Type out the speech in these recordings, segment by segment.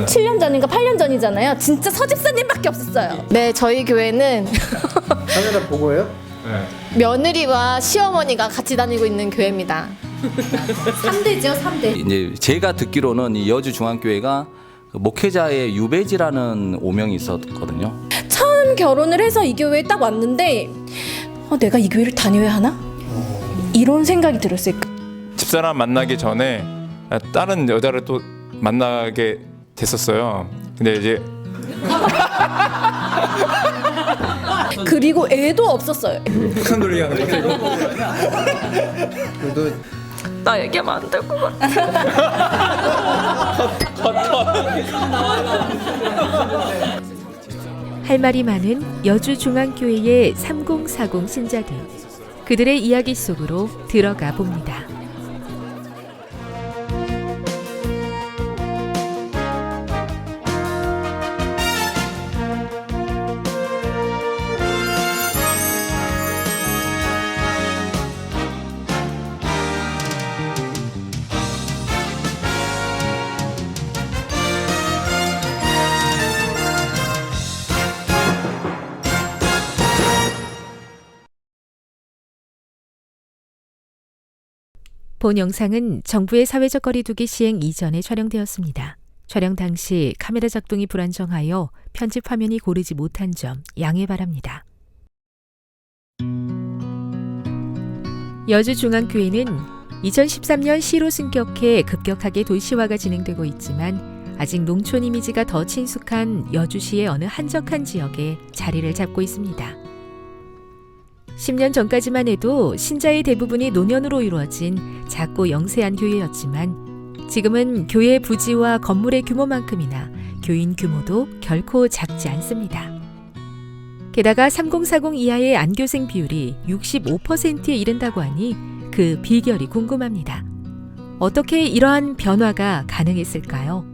7년 전인가 8년 전이잖아요. 진짜 서집사님밖에 없었어요. 네, 저희 교회는 카메라 보고요? 네. 며느리와 시어머니가 같이 다니고 있는 교회입니다. 3대죠, 3대. 이제 제가 듣기로는 이 여주 중앙교회가 목회자의 유배지라는 오명이 있었거든요. 처음 결혼을 해서 이 교회에 딱 왔는데 내가 이 교회를 다녀야 하나? 이런 생각이 들었어요. 집사람 만나기 전에 다른 여자를 또 만나게 됐었어요. 근데 이제 그리고 애도 없었어요. 북한 돌리기 하는 거죠. 그래도 나 얘기하면 안 될 것 같아. 할 말이 많은 여주중앙교회의 3040 신자들. 그들의 이야기 속으로 들어가 봅니다. 본 영상은 정부의 사회적 거리두기 시행 이전에 촬영되었습니다. 촬영 당시 카메라 작동이 불안정하여 편집 화면이 고르지 못한 점 양해 바랍니다. 여주중앙교회는 2013년 시로 승격해 급격하게 도시화가 진행되고 있지만 아직 농촌 이미지가 더 친숙한 여주시의 어느 한적한 지역에 자리를 잡고 있습니다. 10년 전까지만 해도 신자의 대부분이 노년으로 이루어진 작고 영세한 교회였지만 지금은 교회 부지와 건물의 규모만큼이나 교인 규모도 결코 작지 않습니다. 게다가 3040 이하의 안교생 비율이 65%에 이른다고 하니 그 비결이 궁금합니다. 어떻게 이러한 변화가 가능했을까요?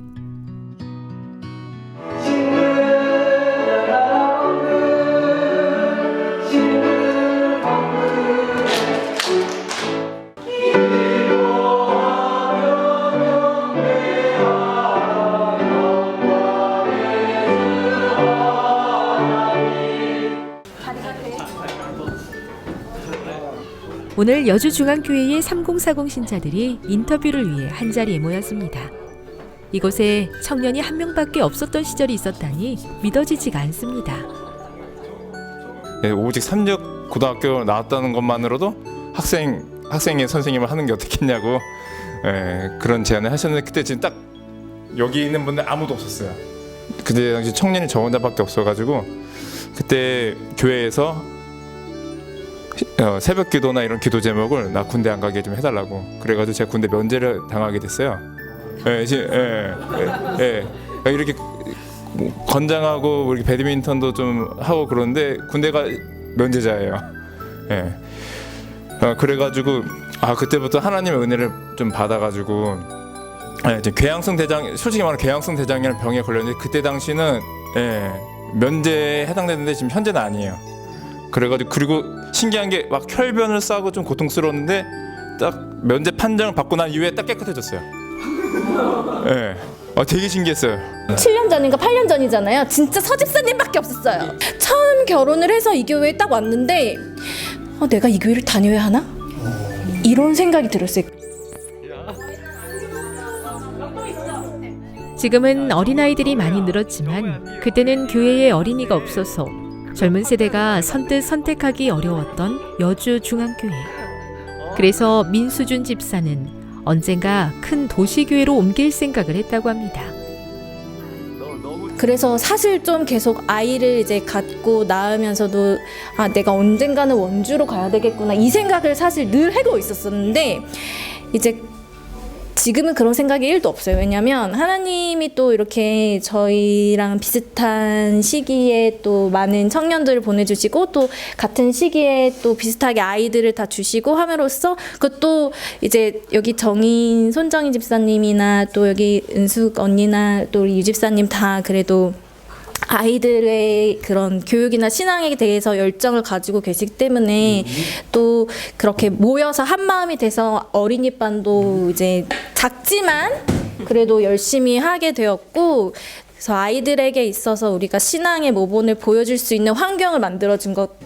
오늘 여주중앙교회의 3040 신자들이 인터뷰를 위해 한자리에 모였습니다. 이곳에 청년이 한 명밖에 없었던 시절이 있었다니 믿어지지가 않습니다. 오직 삼적 고등학교 나왔다는 것만으로도 학생의 선생님을 하는 게 어떻겠냐고 그런 제안을 하셨는데 그때 지금 딱 여기 있는 분들 아무도 없었어요. 그때 당시 청년이 저 혼자밖에 없어가지고 그때 교회에서 새벽 기도나 이런 기도 제목을 나 군대 안 가게 좀 해달라고 그래가지고 제가 군대 면제를 당하게 됐어요. 이렇게 건장하고 이렇게 배드민턴도 좀 하고 그런데 군대가 면제자예요. 그래가지고 그때부터 하나님의 은혜를 좀 받아가지고 궤양성 대장, 솔직히 말하면 궤양성 대장이라는 병에 걸렸는데 그때 당시는 면제에 해당되는데 지금 현재는 아니에요. 그래가지고 그리고 신기한 게 막 혈변을 싸고 좀 고통스러웠는데 딱 면제 판정을 받고 난 이후에 딱 깨끗해졌어요. 되게 신기했어요. 7년 전인가 8년 전이잖아요. 진짜 서집사님밖에 없었어요. 처음 결혼을 해서 이 교회에 딱 왔는데 내가 이 교회를 다녀야 하나? 이런 생각이 들었어요. 지금은 어린아이들이 많이 늘었지만 그때는 교회에 어린이가 없어서 젊은 세대가 선뜻 선택하기 어려웠던 여주중앙교회. 그래서 민수준 집사는 언젠가 큰 도시교회로 옮길 생각을 했다고 합니다. 그래서 사실 좀 계속 아이를 이제 갖고 낳으면서도 내가 언젠가는 원주로 가야 되겠구나 이 생각을 사실 늘 하고 있었었는데 이제 지금은 그런 생각이 1도 없어요. 왜냐하면 하나님이 또 이렇게 저희랑 비슷한 시기에 또 많은 청년들을 보내주시고 또 같은 시기에 또 비슷하게 아이들을 다 주시고 함으로써 그것도 이제 여기 정인 손정인 집사님이나 또 여기 은숙 언니나 또 우리 유 집사님 다 그래도 아이들의 그런 교육이나 신앙에 대해서 열정을 가지고 계시기 때문에 또 그렇게 모여서 한 마음이 돼서 어린이반도 이제 작지만 그래도 열심히 하게 되었고, 그래서 아이들에게 있어서 우리가 신앙의 모본을 보여줄 수 있는 환경을 만들어준 것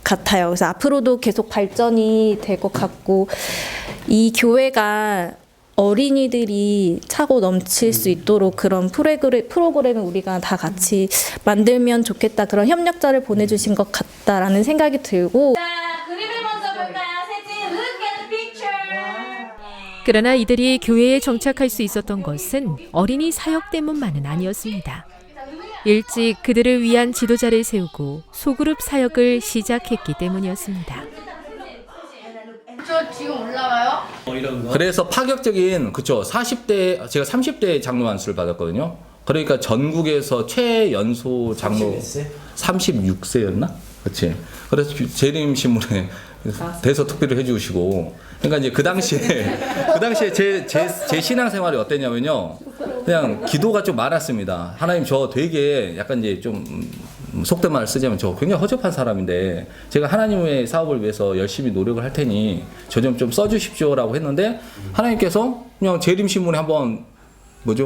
같아요. 그래서 앞으로도 계속 발전이 될 것 같고, 이 교회가 어린이들이 차고 넘칠 수 있도록 그런 프로그램을 우리가 다 같이 만들면 좋겠다, 그런 협력자를 보내주신 것 같다라는 생각이 들고. 그림을 먼저 볼까요? 세진, look at the picture. 그러나 이들이 교회에 정착할 수 있었던 것은 어린이 사역 때문만은 아니었습니다. 일찍 그들을 위한 지도자를 세우고 소그룹 사역을 시작했기 때문이었습니다. 저 지금 올라와요? 그래서 파격적인 그쵸 40대 제가 30대 장로 안수를 받았거든요. 그러니까 전국에서 최연소 장로 36세였나? 그렇지. 그래서 재림 신문에 대서 특별히 해주시고, 그러니까 이제 그 당시에 제 신앙생활이 어땠냐면요, 그냥 기도가 좀 많았습니다. 하나님 저 되게 약간 이제 좀 속된 말을 쓰자면 저 굉장히 허접한 사람인데 제가 하나님의 사업을 위해서 열심히 노력을 할 테니 저 좀 써주십시오라고 했는데, 하나님께서 그냥 재림 신문에 한번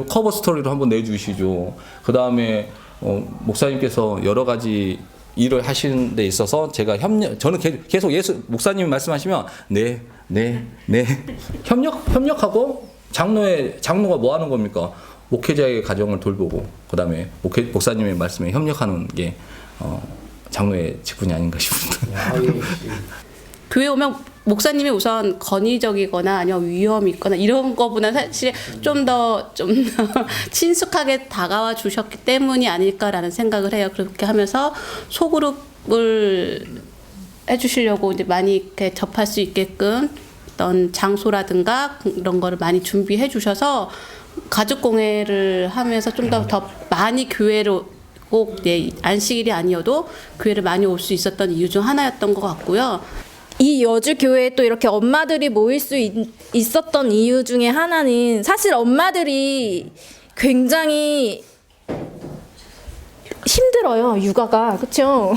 커버 스토리로 한번 내주시죠. 그 다음에 목사님께서 여러 가지 일을 하시는 데 있어서 제가 저는 계속 목사님이 말씀하시면 네 협력하고, 장로가 뭐 하는 겁니까? 목회자의 가정을 돌보고 그 다음에 목사님의 말씀에 협력하는 게 장로의 직분이 아닌가 싶습니다. 교회 오면 목사님이 우선 건의적이거나 아니면 위험이 있거나 이런 거보다 사실 좀 더 친숙하게 다가와 주셨기 때문이 아닐까라는 생각을 해요. 그렇게 하면서 소그룹을 해주시려고 이제 많이 이렇게 접할 수 있게끔 어떤 장소라든가 이런 거를 많이 준비해 주셔서 가족 공회를 하면서 좀 더 많이 교회로 꼭 안식일이 아니어도 교회를 많이 올 수 있었던 이유 중 하나였던 것 같고요. 이 여주 교회에 또 이렇게 엄마들이 모일 수 있었던 이유 중에 하나는, 사실 엄마들이 굉장히 힘들어요, 육아가. 그렇죠?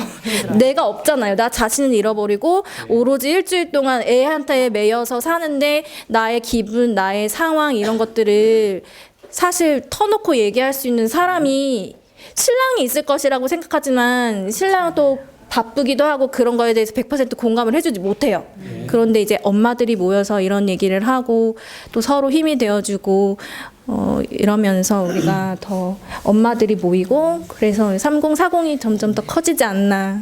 내가 없잖아요. 나 자신을 잃어버리고 오로지 일주일 동안 애한테 매여서 사는데, 나의 기분, 나의 상황, 이런 것들을 사실 터놓고 얘기할 수 있는 사람이 신랑이 있을 것이라고 생각하지만, 신랑은 또 바쁘기도 하고 그런 거에 대해서 100% 공감을 해주지 못해요. 그런데 이제 엄마들이 모여서 이런 얘기를 하고 또 서로 힘이 되어주고 이러면서 우리가 더 엄마들이 모이고, 그래서 3040이 점점 더 커지지 않나.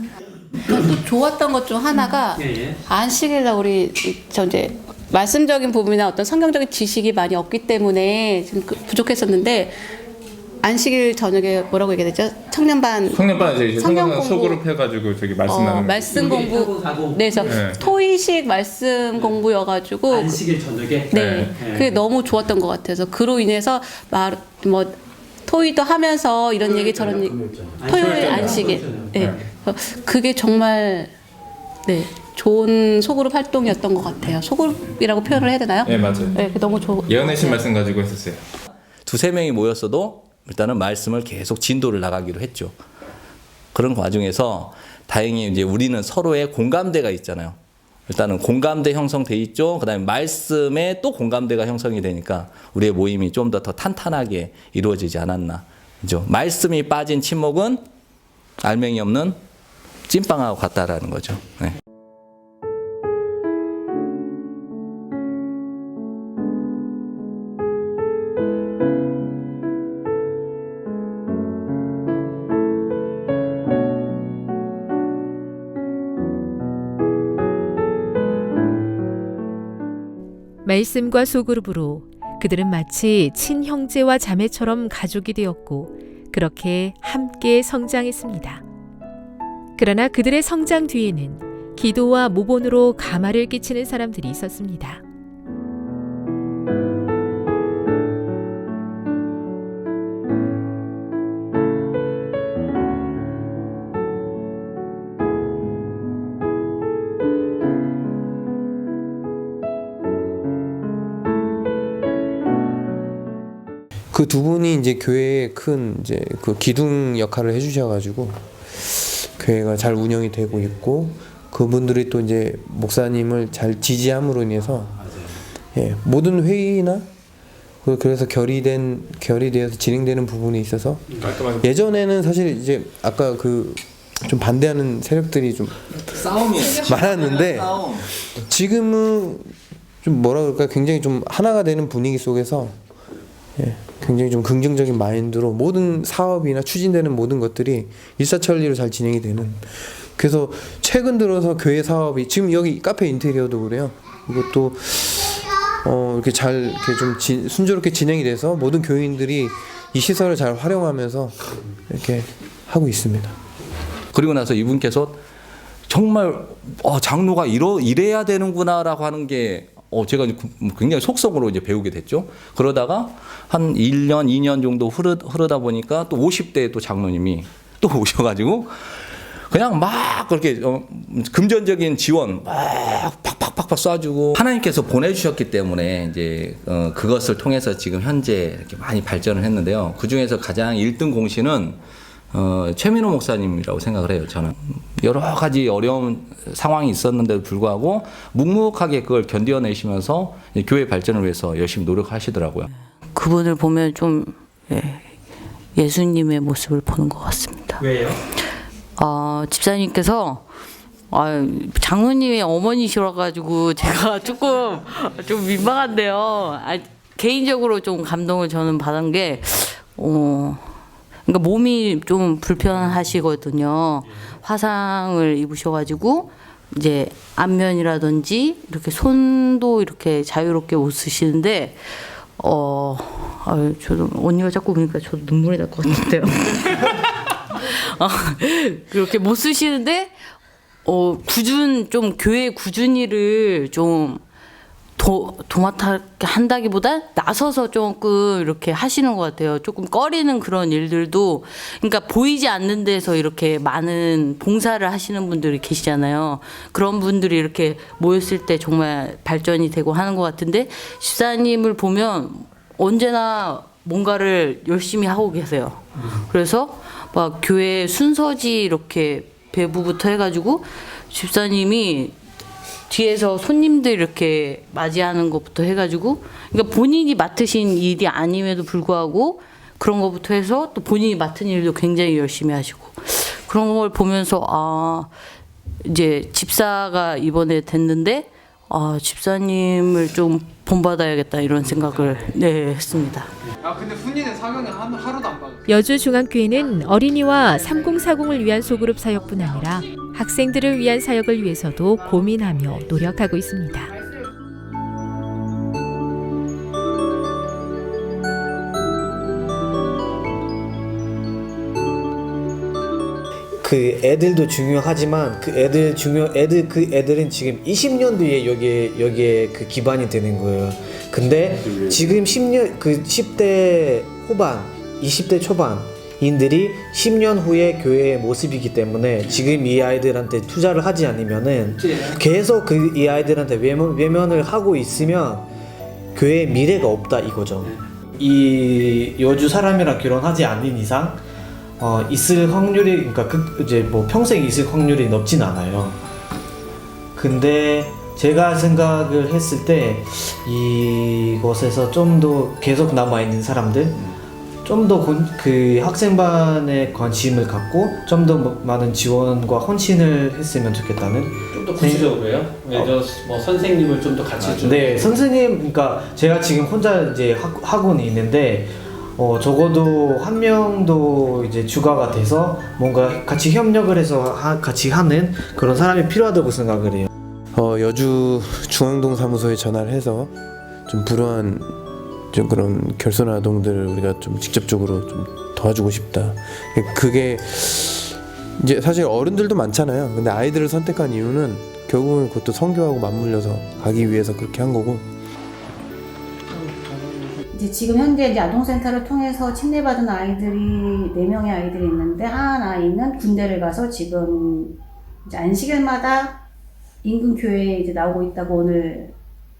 또 좋았던 것 중 하나가 안식일날 우리 이제 말씀적인 부분이나 어떤 성경적인 지식이 많이 없기 때문에 좀 부족했었는데, 안식일 저녁에 뭐라고 얘기해야 되죠? 청년반 이제 성경 공부 소그룹 해가지고 저기 말씀 나누는 말씀 공부 그래서 토의식 말씀 공부여가지고 안식일 저녁에 그게 너무 좋았던 것 같아서, 그로 인해서 토의도 하면서 이런 얘기 저런 얘기, 토요일 안식일 그게 정말 좋은 소그룹 활동이었던 것 같아요. 소그룹이라고 표현을 해야 되나요? 네, 맞아요. 너무 예언의 신 말씀 가지고 했었어요. 두세 명이 모였어도 일단은 말씀을 계속 진도를 나가기로 했죠. 그런 과정에서 다행히 이제 우리는 서로의 공감대가 있잖아요. 일단은 공감대 형성돼 있죠. 그다음에 말씀에 또 공감대가 형성이 되니까 우리의 모임이 좀 더 탄탄하게 이루어지지 않았나. 그죠? 말씀이 빠진 침묵은 알맹이 없는 찐빵하고 같다라는 거죠. 네. 말씀과 소그룹으로 그들은 마치 친형제와 자매처럼 가족이 되었고, 그렇게 함께 성장했습니다. 그러나 그들의 성장 뒤에는 기도와 모본으로 가마를 끼치는 사람들이 있었습니다. 그 두 분이 이제 교회에 큰 이제 그 기둥 역할을 해주셔가지고 교회가 잘 운영이 되고 있고, 그분들이 또 이제 목사님을 잘 지지함으로 인해서 모든 회의나 그래서 결의되어서 진행되는 부분이 있어서 예전에는 사실 이제 아까 그 좀 반대하는 세력들이 좀 많았는데 지금은 좀 뭐라 그럴까 굉장히 좀 하나가 되는 분위기 속에서 굉장히 좀 긍정적인 마인드로 모든 사업이나 추진되는 모든 것들이 일사천리로 잘 진행이 되는. 그래서 최근 들어서 교회 사업이 지금 여기 카페 인테리어도 그래요. 이것도 이렇게 잘 이렇게 좀 순조롭게 진행이 돼서 모든 교인들이 이 시설을 잘 활용하면서 이렇게 하고 있습니다. 그리고 나서 이분께서 정말 장로가 이래야 되는구나라고 하는 게 제가 굉장히 속성으로 이제 배우게 됐죠. 그러다가 한 1년, 2년 정도 흐르다 보니까 또 50대에 또 장로님이 또 오셔가지고 그냥 막 그렇게 금전적인 지원 막 팍팍팍팍 쏴주고 하나님께서 보내주셨기 때문에 이제 그것을 통해서 지금 현재 이렇게 많이 발전을 했는데요. 그 중에서 가장 1등 공신은 최민호 목사님이라고 생각을 해요. 저는 여러 가지 어려운 상황이 있었는데도 불구하고 묵묵하게 그걸 견뎌내시면서 교회 발전을 위해서 열심히 노력하시더라고요. 그분을 보면 좀 예수님의 모습을 보는 것 같습니다. 왜요? 집사님께서 장로님의 어머니시라가지고 제가 조금 좀 민망한데요. 개인적으로 좀 감동을 저는 받은 게 그러니까 몸이 좀 불편하시거든요. 화상을 입으셔가지고 이제 안면이라든지 이렇게 손도 이렇게 자유롭게 못 쓰시는데 저도 언니가 자꾸 보니까 저도 눈물이 날 것 같은데요. 그렇게 못 쓰시는데 좀 교회 꾸준히를 좀 도맡아 한다기보다 나서서 조금 이렇게 하시는 것 같아요. 조금 꺼리는 그런 일들도, 그러니까 보이지 않는 데서 이렇게 많은 봉사를 하시는 분들이 계시잖아요. 그런 분들이 이렇게 모였을 때 정말 발전이 되고 하는 것 같은데, 집사님을 보면 언제나 뭔가를 열심히 하고 계세요. 그래서 막 교회 순서지 이렇게 배부부터 해가지고 집사님이 뒤에서 손님들 이렇게 맞이하는 것부터 해가지고, 그러니까 본인이 맡으신 일이 아님에도 불구하고 그런 것부터 해서 또 본인이 맡은 일도 굉장히 열심히 하시고, 그런 걸 보면서 이제 집사가 이번에 됐는데 집사님을 좀 본받아야겠다 이런 생각을 했습니다. 근데 훈이는 사경이 하루도 안 받았어. 여주중앙교회는 어린이와 3040을 위한 소그룹 사역뿐 아니라 학생들을 위한 사역을 위해서도 고민하며 노력하고 있습니다. 그 애들도 중요하지만 그 애들은 지금 20년 뒤에 여기에 그 기반이 되는 거예요. 근데 지금 10대 후반, 20대 초반인들이 10년 후에 교회의 모습이기 때문에 지금 이 아이들한테 투자를 하지 않으면은 계속 이 아이들한테 외면을 하고 있으면 교회의 미래가 없다 이거죠. 이 여주 사람이랑 결혼하지 않는 이상 있을 확률이, 그러니까 이제 뭐 평생 있을 확률이 높진 않아요. 근데 제가 생각을 했을 때 이곳에서 좀 더 계속 남아 있는 사람들, 좀 더 그 학생반에 관심을 갖고 좀 더 많은 지원과 헌신을 했으면 좋겠다는. 좀 더 구체적으로요? 뭐 선생님을 좀 더 같이 좀. 네, 선생님, 그러니까 제가 지금 혼자 이제 학원이 있는데. 적어도 한 명도 이제 주가가 돼서 뭔가 같이 협력을 해서 같이 하는 그런 사람이 필요하다고 생각을 해요. 여주 중앙동 사무소에 전화를 해서 좀 불우한 좀 그런 결손 아동들을 우리가 좀 직접적으로 좀 도와주고 싶다. 그게 이제 사실 어른들도 많잖아요. 근데 아이들을 선택한 이유는 결국은 그것도 선교하고 맞물려서 가기 위해서 그렇게 한 거고. 이제 지금 현재 이제 아동센터를 통해서 침례받은 아이들이 4명의 아이들이 있는데, 한 아이는 군대를 가서 지금 이제 안식일마다 인근 교회에 이제 나오고 있다고 오늘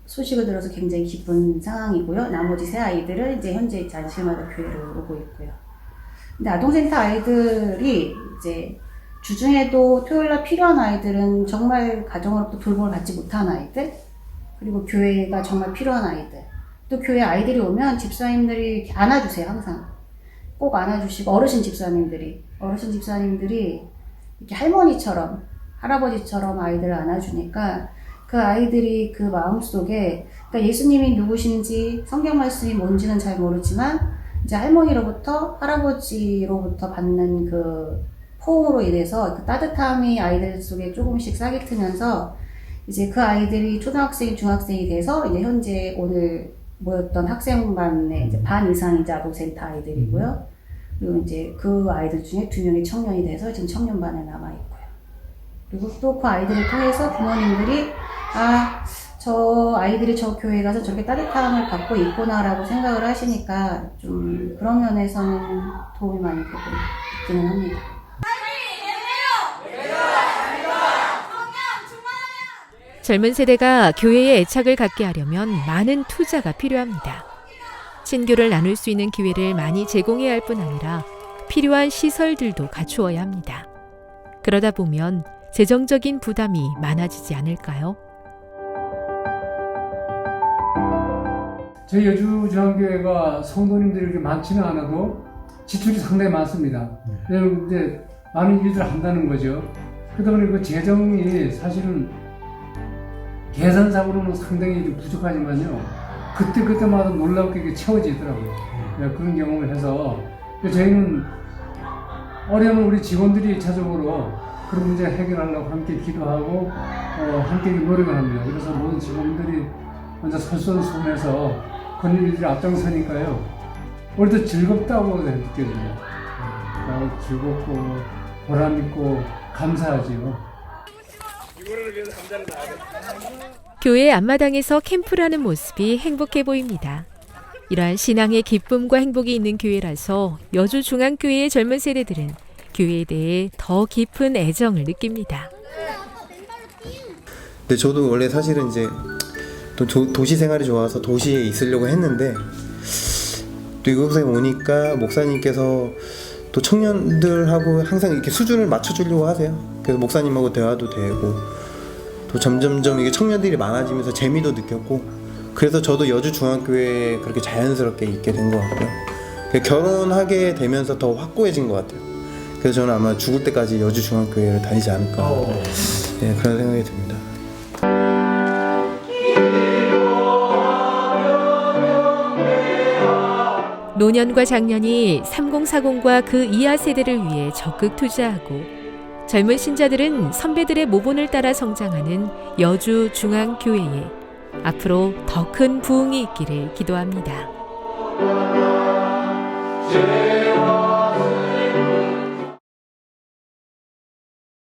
소식을 들어서 굉장히 기쁜 상황이고요. 나머지 3아이들은 이제 현재 이제 안식일마다 교회를 오고 있고요. 근데 아동센터 아이들이 이제 주중에도 토요일날 필요한 아이들은 정말 가정으로부터 돌봄을 받지 못한 아이들, 그리고 교회가 정말 필요한 아이들, 또 교회 아이들이 오면 집사님들이 이렇게 안아주세요. 항상 꼭 안아주시고, 어르신 집사님들이 이렇게 할머니처럼 할아버지처럼 아이들을 안아주니까 그 아이들이 그 마음속에, 그러니까 예수님이 누구신지 성경 말씀이 뭔지는 잘 모르지만 이제 할머니로부터 할아버지로부터 받는 그 포옹으로 인해서 그 따뜻함이 아이들 속에 조금씩 싹이 트면서 이제 그 아이들이 초등학생, 중학생이 돼서 이제 현재 오늘 모였던 학생반의 이제 반 이상이 이제 아동센터 아이들이고요. 그리고 이제 그 아이들 중에 2명이 청년이 돼서 지금 청년반에 남아 있고요. 그리고 또 그 아이들을 통해서 부모님들이 저 아이들이 저 교회 가서 저렇게 따뜻함을 받고 있구나라고 생각을 하시니까 좀 그런 면에서는 도움이 많이 되고 있기는 합니다. 젊은 세대가 교회에 애착을 갖게 하려면 많은 투자가 필요합니다. 친교를 나눌 수 있는 기회를 많이 제공해야 할 뿐 아니라 필요한 시설들도 갖추어야 합니다. 그러다 보면 재정적인 부담이 많아지지 않을까요? 저희 여주중앙교회가 성도님들이 그렇게 많지는 않아도 지출이 상당히 많습니다. 왜냐면 이제 많은 일들을 한다는 거죠. 그러다 보니 그 재정이 사실은 계산상으로는 상당히 좀 부족하지만요. 그때마다 놀랍게 채워지더라고요. 그런 경험을 해서 저희는 어려운 우리 직원들이 1차적으로 그런 문제를 해결하려고 함께 기도하고 함께 노력을 합니다. 그래서 모든 직원들이 먼저 솔선수범해서 그런 일들이 앞장서니까요. 오히려 즐겁다고 느껴져요. 즐겁고 보람있고 감사하지요. 교회 앞마당에서 캠프를 하는 모습이 행복해 보입니다. 이러한 신앙의 기쁨과 행복이 있는 교회라서 여주중앙교회의 젊은 세대들은 교회에 대해 더 깊은 애정을 느낍니다. 근데 저도 원래 사실은 이제 또 도시 생활이 좋아서 도시에 있으려고 했는데 또 이곳에 오니까 목사님께서 또 청년들하고 항상 이렇게 수준을 맞춰주려고 하세요. 그래서 목사님하고 대화도 되고 또 점점점 이게 청년들이 많아지면서 재미도 느꼈고 그래서 저도 여주중앙교회에 그렇게 자연스럽게 있게 된 것 같고요. 결혼하게 되면서 더 확고해진 것 같아요. 그래서 저는 아마 죽을 때까지 여주중앙교회를 다니지 않을까 네, 그런 생각이 듭니다. 노년과 장년이 3040과 그 이하 세대를 위해 적극 투자하고 젊은 신자들은 선배들의 모본을 따라 성장하는 여주중앙교회에 앞으로 더 큰 부흥이 있기를 기도합니다.